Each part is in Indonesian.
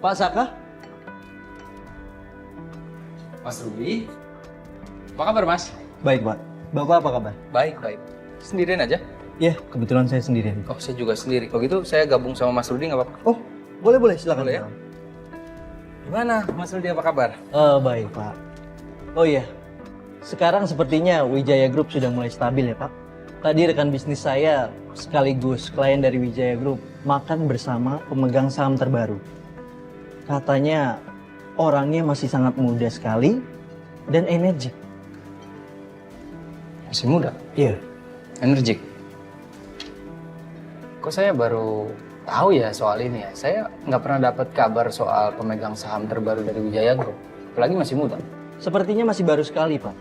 Pak Saka? Mas Rudi, apa kabar Mas? Baik, Pak. Bapak apa kabar? Baik, baik. Sendirian aja? Iya, kebetulan saya sendirian. Oh, saya juga sendiri. Kalau gitu saya gabung sama Mas Rudi nggak apa-apa? Oh, boleh, silakan. Boleh ya? Gimana Mas Rudi, apa kabar? Baik, Pak. Oh iya, sekarang sepertinya Wijaya Group sudah mulai stabil ya, Pak. Tadi rekan bisnis saya sekaligus klien dari Wijaya Group makan bersama pemegang saham terbaru. Katanya orangnya masih sangat muda sekali dan energik. Masih muda? Iya. Energik? Kok saya baru tahu ya soal ini ya? Saya nggak pernah dapat kabar soal pemegang saham terbaru dari Wijaya Group. Apalagi masih muda. Sepertinya masih baru sekali, Pak.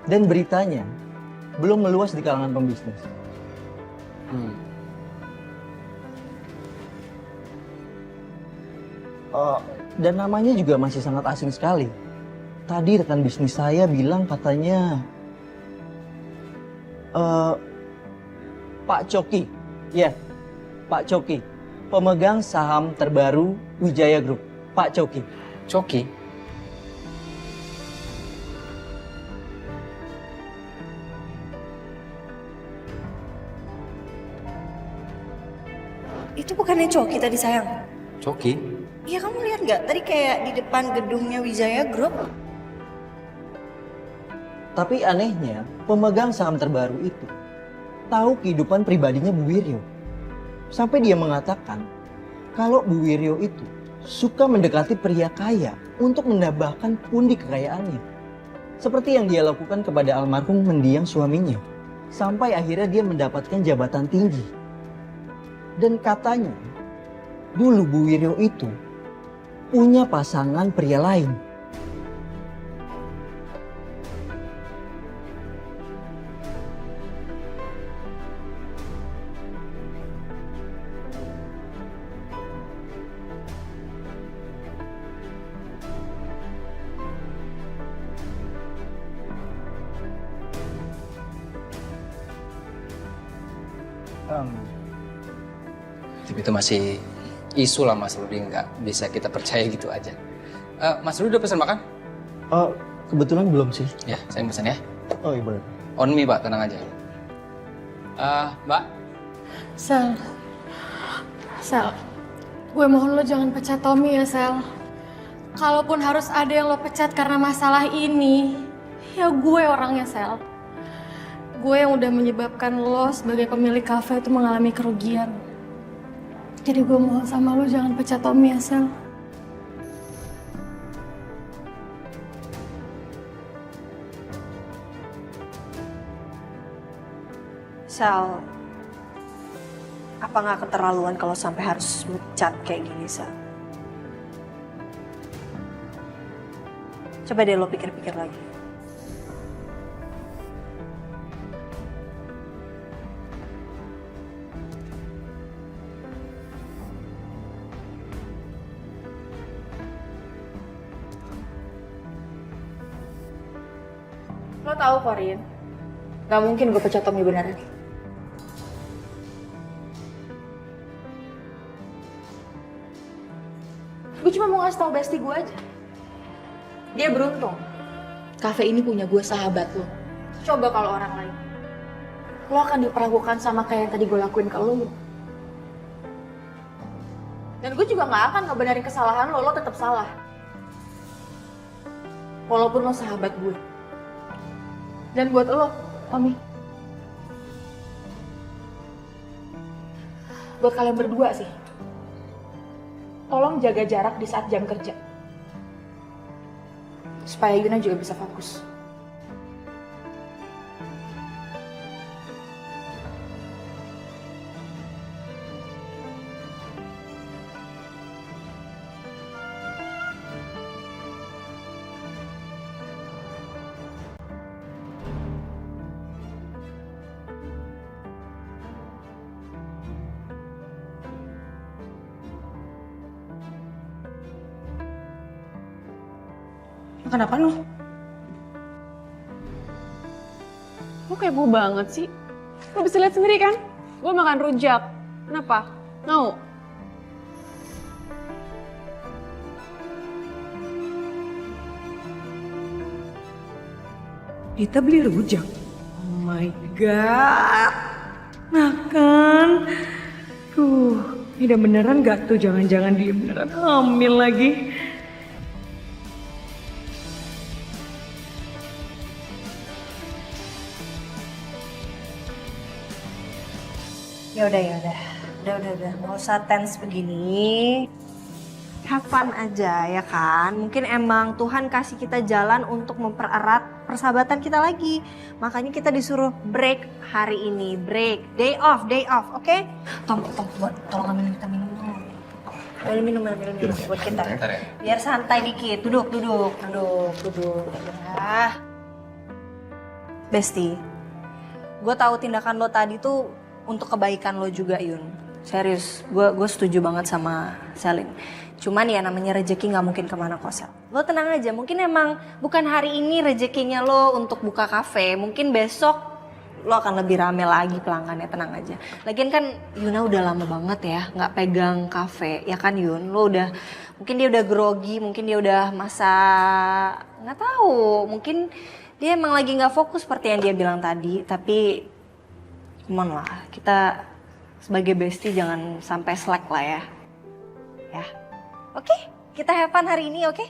Dan beritanya belum meluas di kalangan pembisnis. Dan namanya juga masih sangat asing sekali. Tadi rekan bisnis saya bilang katanya Pak Coki. Ya, Pak Coki. Pemegang saham terbaru Wijaya Group. Pak Coki. Coki? Itu bukannya Coki tadi sayang? Coki? Iya kamu lihat nggak? Tadi kayak di depan gedungnya Wijaya Group. Tapi anehnya, pemegang saham terbaru itu tahu kehidupan pribadinya Bu Wiryo. Sampai dia mengatakan kalau Bu Wiryo itu suka mendekati pria kaya untuk menambahkan pundi kekayaannya. Seperti yang dia lakukan kepada almarhum mendiang suaminya. Sampai akhirnya dia mendapatkan jabatan tinggi. Dan katanya, dulu Bu Wiryo itu punya pasangan pria lain. Tapi itu masih isu lah Mas Rudi, nggak bisa kita percaya gitu aja. Mas Rudi udah pesan makan? Kebetulan belum sih. Ya, saya pesan ya. Oh iya boleh. On me Pak, tenang aja. Mbak? Sel, gue mohon lo jangan pecat Tommy ya Sel. Kalaupun harus ada yang lo pecat karena masalah ini, ya gue orangnya Sel. Gue yang udah menyebabkan lo sebagai pemilik kafe itu mengalami kerugian. Jadi gue mohon sama lo jangan pecat Tommy ya Sel. Sal, apa nggak keterlaluan kalau sampai harus mecat kayak gini Sal? Coba deh lo pikir-pikir lagi. Lo tahu Korin, gak mungkin gue pecat Tommy beneran. Gue cuma mau ngasih tau bestie gue aja. Dia beruntung. Cafe ini punya gue sahabat lo. Coba kalau orang lain. Lo akan diperlakukan sama kayak yang tadi gue lakuin ke lo. Dan gue juga gak akan ngebenerin kesalahan lo tetap salah. Walaupun lo sahabat gue. Dan buat lo, Tommy. Buat kalian berdua sih. Tolong jaga jarak di saat jam kerja. Supaya Yuna juga bisa fokus. Kenapa lo? Lo kepo banget sih. Lo bisa lihat sendiri kan? Gue makan rujak. Kenapa? Mau? Dita beli rujak. Oh my god. Nah kan. Ini udah beneran gak tuh? Jangan-jangan dia beneran hamil lagi. Udah, nggak usah tense begini. Have fun aja ya kan. Mungkin emang Tuhan kasih kita jalan untuk mempererat persahabatan kita lagi. Makanya kita disuruh break hari ini, break, day off, oke? Tom, tolong ambilin kita minum dulu. Minum buat kita. Biar santai dikit. Duduk. Ya. Besti, gue tahu tindakan lo tadi tuh untuk kebaikan lo juga, Yun. Serius, gue setuju banget sama Selin. Cuman ya namanya rezeki nggak mungkin kemana kok, Sel. Lo tenang aja, mungkin emang bukan hari ini rezekinya lo untuk buka kafe. Mungkin besok lo akan lebih rame lagi pelanggannya, tenang aja. Lagian kan Yuna udah lama banget ya nggak pegang kafe, ya kan Yun? Lo udah, mungkin dia udah grogi, mungkin dia udah masa, nggak tahu. Mungkin dia emang lagi nggak fokus seperti yang dia bilang tadi. Tapi, come on lah, kita sebagai bestie jangan sampai slack lah ya. Ya. Oke, kita have fun hari ini, oke?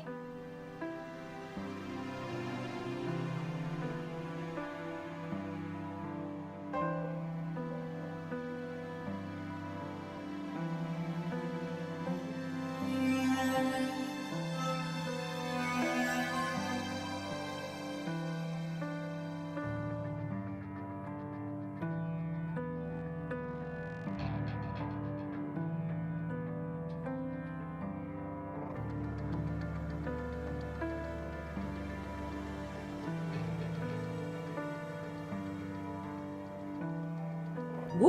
Bu,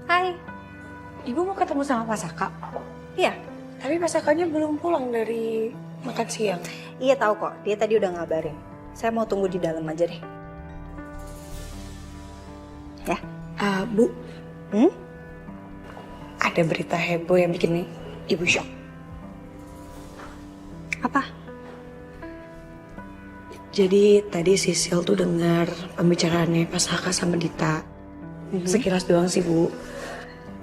Hai. Ibu mau ketemu sama Pak Saka. Iya, Tapi Pak Sakanya belum pulang dari makan siang. iya tahu kok. Dia tadi udah ngabarin. Saya mau tunggu di dalam aja deh. Ya. Bu, ada berita heboh yang bikin Ibu shock. Apa? Jadi tadi Sisil tuh dengar pembicaraannya Pak Saka sama Dita. Sekilas doang sih, Bu.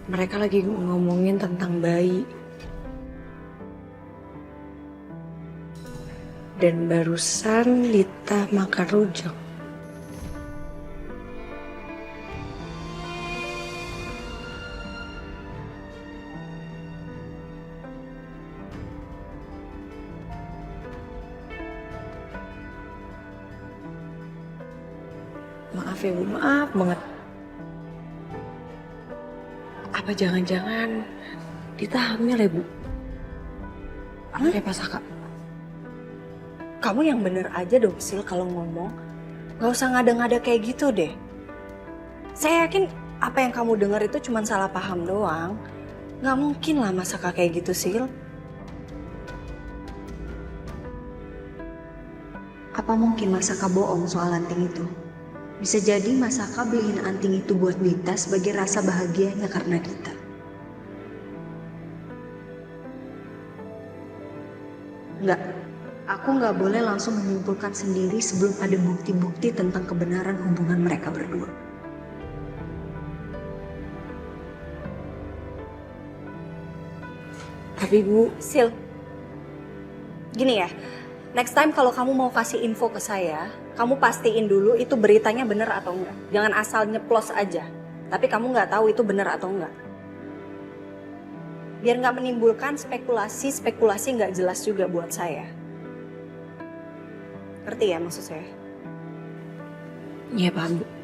Mereka lagi ngomongin tentang bayi. Dan barusan Dita makan rujak. Maaf ya Bu, maaf banget. Apa jangan-jangan Dita hamil ya Bu? Anaknya Pak Saka. Kamu yang bener aja dong, Sil, kalau ngomong. Gak usah ngada-ngada kayak gitu deh. Saya yakin apa yang kamu dengar itu cuma salah paham doang. Gak mungkin lah Masaka kayak gitu, Sil. Apa mungkin Masaka bohong soal anting itu? Bisa jadi Masaka beliin anting itu buat Dita sebagai rasa bahagianya karena Dita. Enggak, aku nggak boleh langsung menyimpulkan sendiri sebelum ada bukti-bukti tentang kebenaran hubungan mereka berdua. Tapi Bu, Sil, gini ya. Next time kalau kamu mau kasih info ke saya, kamu pastiin dulu itu beritanya bener atau enggak. Jangan asal nyeplos aja. Tapi kamu nggak tahu itu bener atau enggak. Biar nggak menimbulkan spekulasi nggak jelas juga buat saya. Ngerti ya maksud saya? iya paham Bu.